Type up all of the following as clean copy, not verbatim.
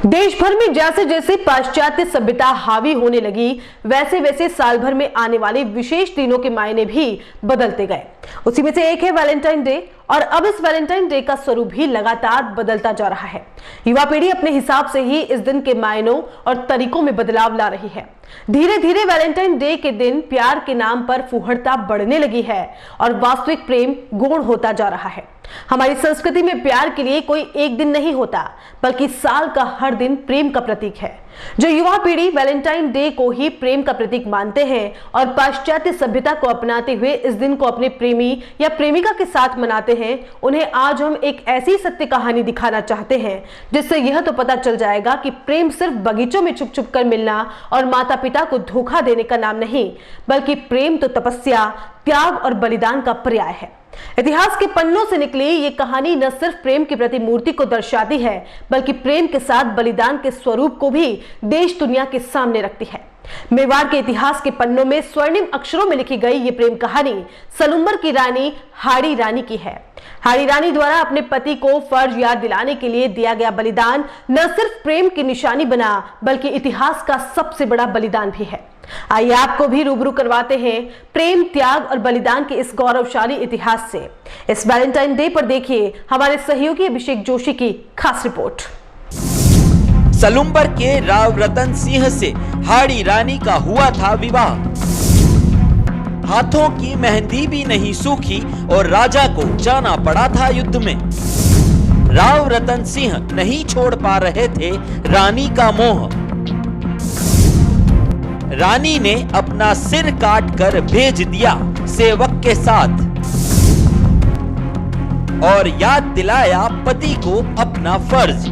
देश भर में जैसे जैसे पाश्चात्य सभ्यता हावी होने लगी, वैसे वैसे साल भर में आने वाले विशेष दिनों के मायने भी बदलते गए। उसी में से एक है वैलेंटाइन डे, और अब इस वैलेंटाइन डे का स्वरूप भी लगातार बदलता जा रहा है। युवा पीढ़ी अपने हिसाब से ही इस दिन के मायनों और तरीकों में बदलाव ला रही है। धीरे धीरे वैलेंटाइन डे के दिन प्यार के नाम पर फूहड़ता बढ़ने लगी है और वास्तविक प्रेम गौण होता जा रहा है। हमारी संस्कृति में प्यार के लिए कोई एक दिन नहीं होता, बल्कि साल का हर दिन प्रेम का प्रतीक है। जो युवा पीढ़ी वैलेंटाइन डे को ही प्रेम का प्रतीक मानते हैं और पाश्चात्य सभ्यता को अपनाते हुए इस दिन को अपने प्रेमी या प्रेमिका के साथ मनाते हैं, उन्हें आज हम एक ऐसी सत्य कहानी दिखाना चाहते हैं जिससे यह तो पता चल जाएगा कि प्रेम सिर्फ बगीचों में छुप छुप कर मिलना और माता पिता को धोखा देने का नाम नहीं, बल्कि प्रेम तो तपस्या, त्याग और बलिदान का पर्याय है। इतिहास के पन्नों से निकली ये कहानी न सिर्फ प्रेम की प्रतिमूर्ति को दर्शाती है, बल्कि प्रेम के साथ बलिदान के स्वरूप को भी देश दुनिया के सामने रखती है। मेवाड़ के इतिहास के पन्नों में स्वर्णिम अक्षरों में लिखी गई ये प्रेम कहानी सलुंबर की रानी हाड़ी रानी की है। हाड़ी रानी द्वारा अपने पति को फर्ज याद दिलाने के लिए दिया गया बलिदान न सिर्फ प्रेम की निशानी बना, बल्कि इतिहास का सबसे बड़ा बलिदान भी है। आइए आपको भी रूबरू करवाते हैं प्रेम, त्याग और बलिदान के इस गौरवशाली इतिहास से। इस वैलेंटाइन डे पर देखिए हमारे सहयोगी अभिषेक जोशी की खास रिपोर्ट। सलुंबर के राव रतन सिंह से हाड़ी रानी का हुआ था विवाह। हाथों की मेहंदी भी नहीं सूखी और राजा को जाना पड़ा था युद्ध में। राव रतन सिंह नहीं छोड़ पा रहे थे रानी का मोह। रानी ने अपना सिर काट कर भेज दिया सेवक के साथ और याद दिलाया पति को अपना फर्ज।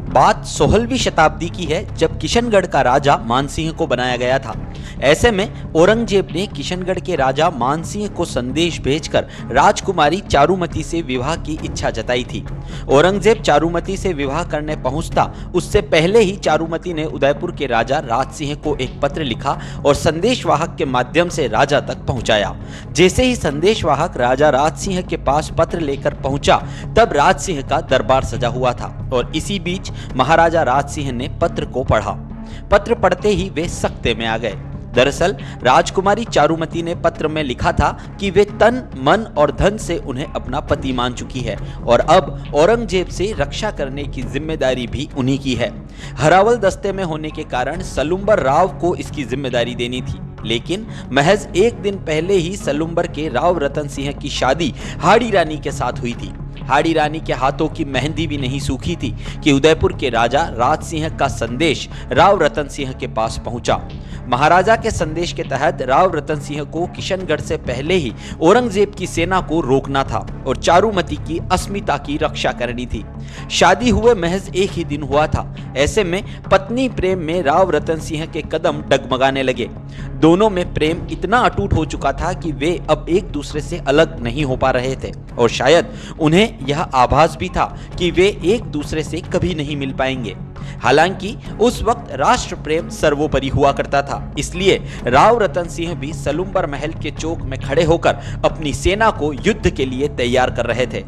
बात 16वीं शताब्दी की है, जब किशनगढ़ का राजा मानसिंह को बनाया गया था। ऐसे में औरंगजेब ने किशनगढ़ के राजा मानसिंह को संदेश भेजकर राजकुमारी चारुमती से विवाह की इच्छा जताई थी। औरंगजेब चारुमती से विवाह करने पहुंचता उससे पहले ही चारुमती ने उदयपुर के राजा राज सिंह को एक पत्र लिखा और संदेशवाहक के माध्यम से राजा तक पहुंचाया। जैसे ही संदेशवाहक राजा राज सिंह के पास पत्र लेकर पहुंचा, तब राज सिंह का दरबार सजा हुआ था और इसी बीच महाराजा राज सिंह ने पत्र को पढ़ा। पत्र पढ़ते ही वे सख्ते में आ गए। दरअसल राजकुमारी चारुमती ने पत्र में लिखा था कि वे तन, मन और धन से उन्हें अपना पति मान चुकी है और अब औरंगजेब से रक्षा करने की जिम्मेदारी भी उन्हीं की है। हरावल दस्ते में होने के कारण सलुंबर राव को इसकी जिम्मेदारी देनी थी, लेकिन महज एक दिन पहले ही सलुंबर के राव रतन सिंह की शादी हाड़ी रानी के साथ हुई थी। हाड़ी रानी के हाथों की मेहंदी भी नहीं सूखी थी कि उदयपुर के राजा राज सिंह का संदेश राव रतन सिंह के पास पहुंचा। महाराजा के संदेश के तहत राव रतन सिंह को किशनगढ़ से पहले ही औरंगजेब की सेना को रोकना था और चारुमती की अस्मिता की रक्षा करनी थी। शादी हुए महज एक ही दिन हुआ था। ऐसे में पत्नी प्रेम में राव रतन सिंह के कदम डगमगाने लगे। दोनों में प्रेम इतना अटूट हो चुका था कि वे अब एक दूसरे से अलग नहीं हो पा रहे थे और शायद उन्हें यह आभास भी था कि वे एक दूसरे से कभी नहीं मिल पाएंगे। हालांकि उस वक्त राष्ट्र प्रेम सर्वोपरि हुआ करता था, इसलिए राव रतन सिंह भी सलुंबर महल के चौक में खड़े होकर अपनी सेना को युद्ध के लिए तैयार कर रहे थे।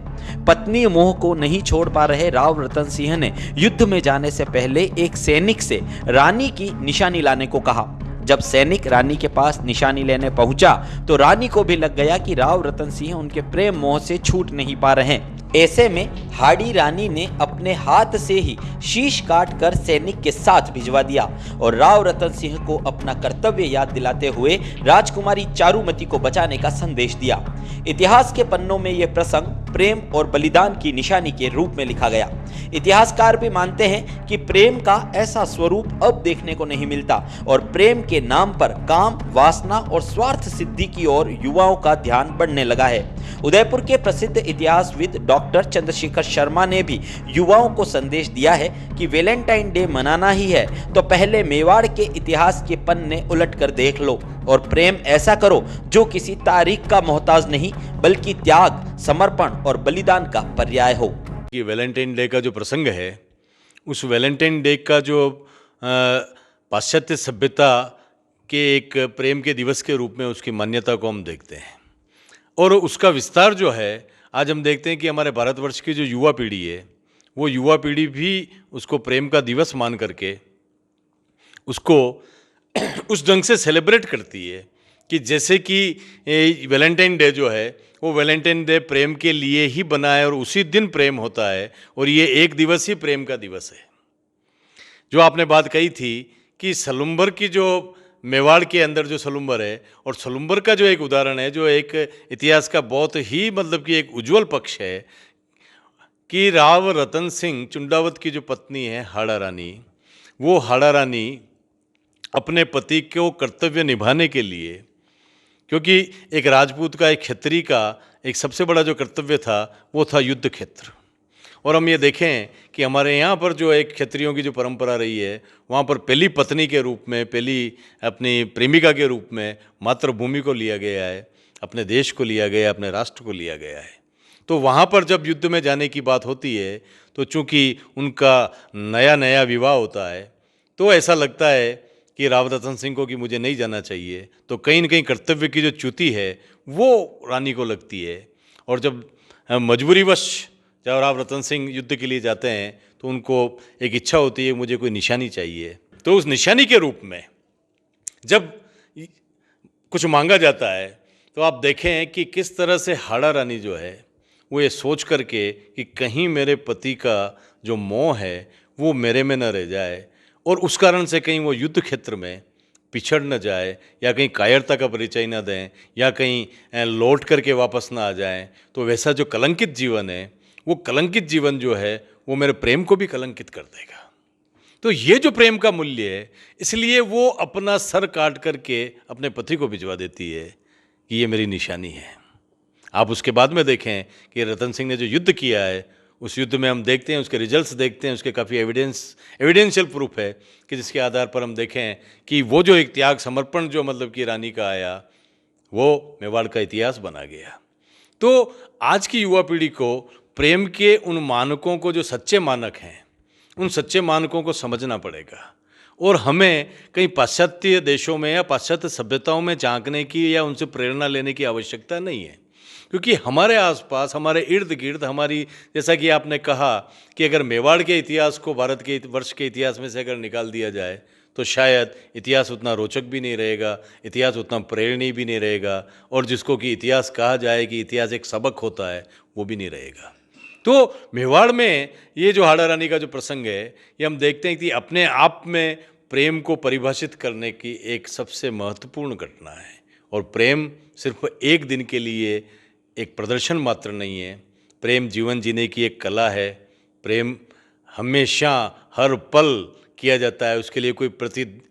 पत्नी मोह को नहीं छोड़ पा रहे राव रतन सिंह ने युद्ध में जाने से पहले एक सैनिक से रानी की निशानी लाने को कहा। जब सैनिक रानी के पास निशानी लेने पहुंचा तो रानी को भी लग गया कि राव रतन सिंह उनके प्रेम मोह से छूट नहीं पा रहे। ऐसे में हाड़ी रानी ने अपने हाथ से ही शीश काट कर सैनिक के साथ भिजवा दिया और राव रतन सिंह को अपना कर्तव्य याद दिलाते हुए राजकुमारी चारुमती को बचाने का संदेश दिया। इतिहास के पन्नों में यह प्रसंग प्रेम और बलिदान की निशानी के रूप में लिखा गया। इतिहासकार भी मानते हैं कि प्रेम का ऐसा स्वरूप अब देखने को नहीं मिलता और प्रेम के नाम पर काम, वासना और स्वार्थ सिद्धि की ओर युवाओं का ध्यान बढ़ने लगा है। उदयपुर के प्रसिद्ध इतिहासविद डॉक्टर चंद्रशेखर शर्मा ने भी युवाओं को संदेश दिया है कि वैलेंटाइन डे मनाना ही है तो पहले मेवाड़ के इतिहास के पन्ने उलट कर देख लो और प्रेम ऐसा करो जो किसी तारीख का मोहताज नहीं, बल्कि त्याग, समर्पण और बलिदान का पर्याय हो। कि वैलेंटाइन डे का जो प्रसंग है, उस वैलेंटाइन डे का जो पाश्चात्य सभ्यता के एक प्रेम के दिवस के रूप में उसकी मान्यता को हम देखते हैं और उसका विस्तार जो है आज हम देखते हैं कि हमारे भारतवर्ष की जो युवा पीढ़ी है वो युवा पीढ़ी भी उसको प्रेम का दिवस मान करके उसको उस ढंग से सेलिब्रेट करती है कि जैसे कि वैलेंटाइन डे जो है वो वैलेंटाइन डे प्रेम के लिए ही बना है और उसी दिन प्रेम होता है और ये एक दिवस ही प्रेम का दिवस है। जो आपने बात कही थी कि सलुम्बर की जो मेवाड़ के अंदर जो सलुम्बर है और सलुम्बर का जो एक उदाहरण है जो एक इतिहास का बहुत ही मतलब कि एक उज्जवल पक्ष है कि राव रतन सिंह चुंडावत की जो पत्नी है हाड़ा रानी, वो हाड़ा रानी अपने पति को कर्तव्य निभाने के लिए, क्योंकि एक राजपूत का एक क्षत्रिय का एक सबसे बड़ा जो कर्तव्य था वो था युद्ध क्षेत्र। और हम ये देखें कि हमारे यहाँ पर जो एक क्षत्रियों की जो परंपरा रही है वहाँ पर पहली पत्नी के रूप में, पहली अपनी प्रेमिका के रूप में मातृभूमि को लिया गया है, अपने देश को लिया गया है, अपने राष्ट्र को लिया गया है। तो वहाँ पर जब युद्ध में जाने की बात होती है तो चूँकि उनका नया नया विवाह होता है तो ऐसा लगता है कि राव रतन सिंह को कि मुझे नहीं जाना चाहिए, तो कहीं न कहीं कर्तव्य की जो च्युति है वो रानी को लगती है। और जब मजबूरीवश जब राव रतन सिंह युद्ध के लिए जाते हैं तो उनको एक इच्छा होती है मुझे कोई निशानी चाहिए, तो उस निशानी के रूप में जब कुछ मांगा जाता है तो आप देखें कि किस तरह से हाड़ा रानी जो है वो ये सोच करके कि कहीं मेरे पति का जो मोह है वो मेरे में न रह जाए और उस कारण से कहीं वो युद्ध क्षेत्र में पिछड़ न जाए या कहीं कायरता का परिचय न दें या कहीं लौट करके वापस ना आ जाएं, तो वैसा जो कलंकित जीवन है वो कलंकित जीवन जो है वो मेरे प्रेम को भी कलंकित कर देगा। तो ये जो प्रेम का मूल्य है इसलिए वो अपना सर काट करके अपने पति को भिजवा देती है कि ये मेरी निशानी है। आप उसके बाद में देखें कि रतन सिंह ने जो युद्ध किया है उस युद्ध में हम देखते हैं, उसके रिजल्ट्स देखते हैं, उसके काफ़ी एविडेंशियल प्रूफ है कि जिसके आधार पर हम देखें कि वो जो एक त्याग समर्पण जो मतलब कि रानी का आया वो मेवाड़ का इतिहास बना गया। तो आज की युवा पीढ़ी को प्रेम के उन मानकों को जो सच्चे मानक हैं उन सच्चे मानकों को समझना पड़ेगा और हमें कहीं पाश्चात्य देशों में या पाश्चात्य सभ्यताओं में झांकने की या उनसे प्रेरणा लेने की आवश्यकता नहीं है, क्योंकि हमारे आसपास हमारे इर्द गिर्द हमारी, जैसा कि आपने कहा कि अगर मेवाड़ के इतिहास को भारत के वर्ष के इतिहास में से अगर निकाल दिया जाए तो शायद इतिहास उतना रोचक भी नहीं रहेगा, इतिहास उतना प्रेरणीय भी नहीं रहेगा और जिसको कि इतिहास कहा जाए कि इतिहास एक सबक होता है वो भी नहीं रहेगा। तो मेवाड़ में ये जो हाड़ा रानी का जो प्रसंग है ये हम देखते हैं कि अपने आप में प्रेम को परिभाषित करने की एक सबसे महत्वपूर्ण घटना है और प्रेम सिर्फ एक दिन के लिए एक प्रदर्शन मात्र नहीं है, प्रेम जीवन जीने की एक कला है। प्रेम हमेशा हर पल किया जाता है, उसके लिए कोई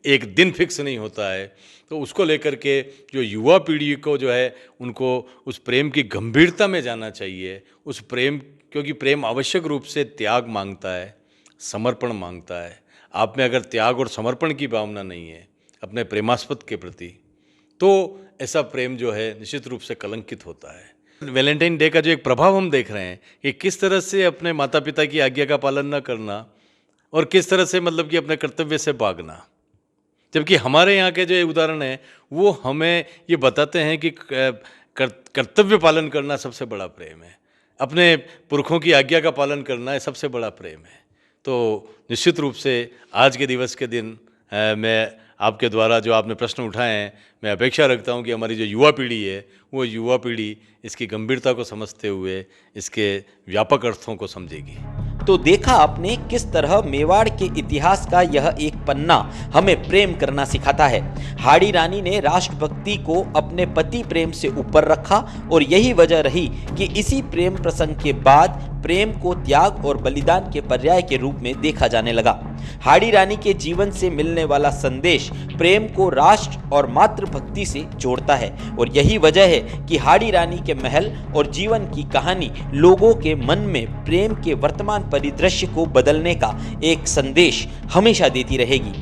एक दिन फिक्स नहीं होता है। तो उसको लेकर के जो युवा पीढ़ी को जो है उनको उस प्रेम की गंभीरता में जाना चाहिए, उस प्रेम, क्योंकि प्रेम आवश्यक रूप से त्याग मांगता है, समर्पण मांगता है। आप में अगर त्याग और समर्पण की भावना नहीं है अपने प्रेमास्पद के प्रति तो ऐसा प्रेम जो है निश्चित रूप से कलंकित होता है। वैलेंटाइन डे का जो एक प्रभाव हम देख रहे हैं कि किस तरह से अपने माता पिता की आज्ञा का पालन न करना और किस तरह से मतलब कि अपने कर्तव्य से भागना, जबकि हमारे यहाँ के जो उदाहरण हैं वो हमें ये बताते हैं कि कर्तव्य पालन करना सबसे बड़ा प्रेम है, अपने पुरखों की आज्ञा का पालन करना सबसे बड़ा प्रेम है। तो निश्चित रूप से आज के दिवस के दिन मैं आपके द्वारा जो आपने प्रश्न उठाए हैं मैं अपेक्षा रखता हूं कि हमारी जो युवा पीढ़ी है वो युवा पीढ़ी इसकी गंभीरता को समझते हुए इसके व्यापक अर्थों को समझेगी। तो देखा आपने किस तरह मेवाड़ के इतिहास का यह एक पन्ना हमें प्रेम करना सिखाता है। हाड़ी रानी ने राष्ट्रभक्ति को अपने पति प्रेम से ऊपर रखा और यही वजह रही कि इसी प्रेम प्रसंग के बाद प्रेम को त्याग और बलिदान के पर्याय के रूप में देखा जाने लगा। हाड़ी रानी के जीवन से मिलने वाला संदेश प्रेम को राष्ट्र और मातृभक्ति से जोड़ता है और यही वजह है कि हाड़ी रानी के महल और जीवन की कहानी लोगों के मन में प्रेम के वर्तमान परिदृश्य को बदलने का एक संदेश हमेशा देती रहेगी।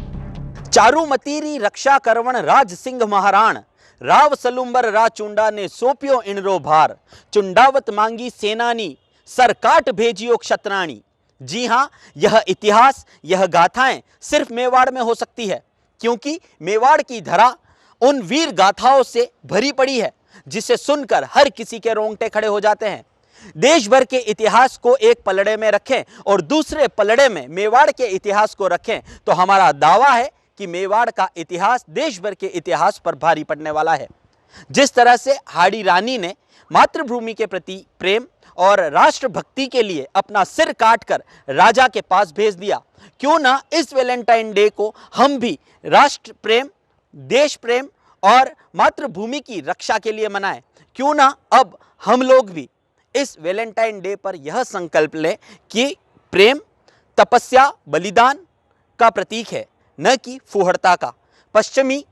चारुमतीरी रक्षा करवण राज सिंह महाराण राव सलुम्बर रा चुंडा ने सौंप्यो इनरो भार चुंडावत मांगी सेनानी सरकाट भेजियो क्षत्राणी। जी हाँ, यह इतिहास, यह गाथाएं सिर्फ मेवाड़ में हो सकती है, क्योंकि मेवाड़ की धरा उन वीर गाथाओं से भरी पड़ी है जिसे सुनकर हर किसी के रोंगटे खड़े हो जाते हैं। देश भर के इतिहास को एक पलड़े में रखें और दूसरे पलड़े में मेवाड़ के इतिहास को रखें तो हमारा दावा है कि मेवाड़ का इतिहास देश भर के इतिहास पर भारी पड़ने वाला है। जिस तरह से हाड़ी रानी ने मातृभूमि के प्रति प्रेम और राष्ट्रभक्ति के लिए अपना सिर काटकर राजा के पास भेज दिया, क्यों ना इस वैलेंटाइन डे को हम भी राष्ट्र प्रेम, देश प्रेम और मातृभूमि की रक्षा के लिए मनाएं। क्यों ना अब हम लोग भी इस वैलेंटाइन डे पर यह संकल्प लें कि प्रेम तपस्या बलिदान का प्रतीक है, न कि फुहड़ता का। पश्चिमी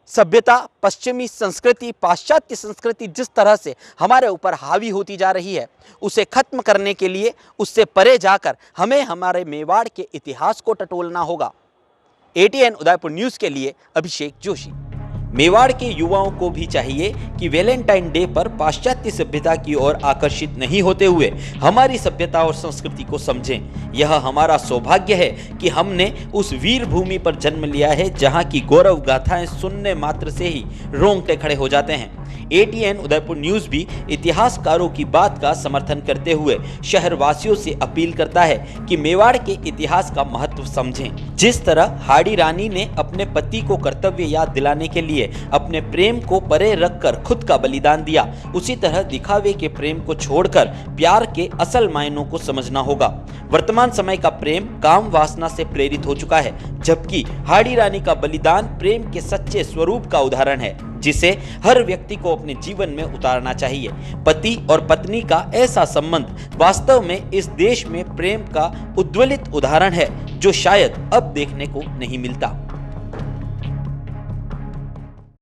सभ्यता, पश्चिमी संस्कृति, पाश्चात्य संस्कृति जिस तरह से हमारे ऊपर हावी होती जा रही है, उसे खत्म करने के लिए उससे परे जाकर हमें हमारे मेवाड़ के इतिहास को टटोलना होगा। ATN उदयपुर न्यूज़ के लिए अभिषेक जोशी। मेवाड़ के युवाओं को भी चाहिए कि वैलेंटाइन डे पर पाश्चात्य सभ्यता की ओर आकर्षित नहीं होते हुए हमारी सभ्यता और संस्कृति को समझें। यह हमारा सौभाग्य है कि हमने उस वीर भूमि पर जन्म लिया है जहां की गौरव गाथाएं सुनने मात्र से ही रोंगटे खड़े हो जाते हैं। ATN उदयपुर न्यूज़ भी इतिहासकारों की बात का समर्थन करते हुए शहरवासियों से अपील करता है कि मेवाड़ के इतिहास का महत्व समझें। जिस तरह हाड़ी रानी ने अपने पति को कर्तव्य याद दिलाने के लिए अपने प्रेम को परे रखकर खुद का बलिदान दिया, उसी तरह दिखावे के प्रेम को छोड़कर प्यार के असल मायनों को समझना होगा। वर्तमान समय का प्रेम काम वासना से प्रेरित हो चुका है, जबकि हाड़ी रानी का बलिदान प्रेम के सच्चे स्वरूप का उदाहरण है, जिसे हर व्यक्ति को अपने जीवन में उतारना चाहिए। पति और पत्नी का ऐसा संबंध वास्तव में इस देश में प्रेम का उद्वेलित उदाहरण है, जो शायद अब देखने को नहीं मिलता।